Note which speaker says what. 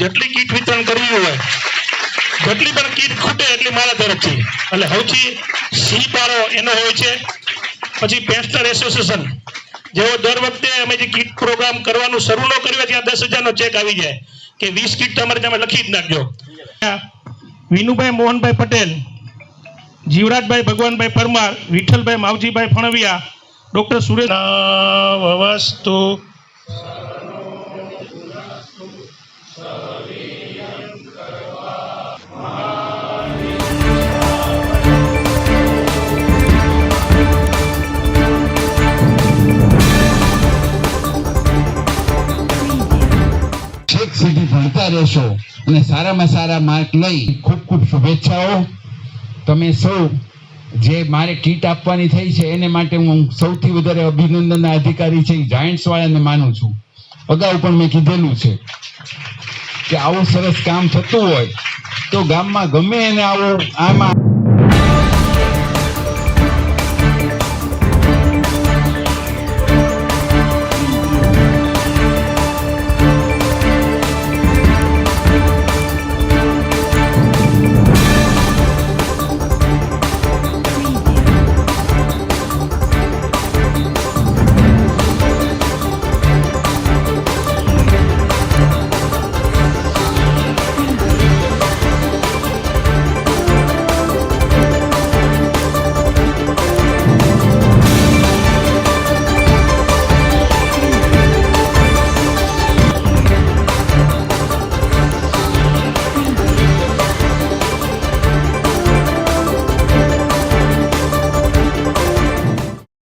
Speaker 1: જેટલી કીટ વિતરણ કરવી હોય, જેટલી પણ કીટ ખૂટે એટલી મારા તરફથી, એટલે સૌથી સી પારો એનો હોય છે. પછી પેન્શનર એસોસિએશન જેવો દર વખતે અમે જે કીટ પ્રોગ્રામ કરવાનું શરૂ ન કર્યું ત્યાં 10,000 નો ચેક આવી જાય કે 20 કીટ તમારે તમે લખી જ નાખજો. વિનુભાઈ મોહનભાઈ પટેલ, જીવરાજભાઈ ભગવાનભાઈ પરમાર, વિઠ્ઠલભાઈ માવજીભાઈ ફણવિયા, ડોક્ટર સુરેશ વસ્તુ
Speaker 2: સુધી ભણતા રહેશો અને સારામાં સારા માર્ક લઈ ખૂબ ખૂબ શુભેચ્છાઓ. તમે સૌ જે મારે કીટ આપવાની થઈ છે એને માટે હું સૌથી વધારે અભિનંદનના અધિકારી છે જાયન્ટ્સ વાળાને માનું છું. અગાઉ પણ મેં કીધેલું છે કે આવું સરસ કામ થતું હોય તો ગામમાં ગમે એને આવું આમાં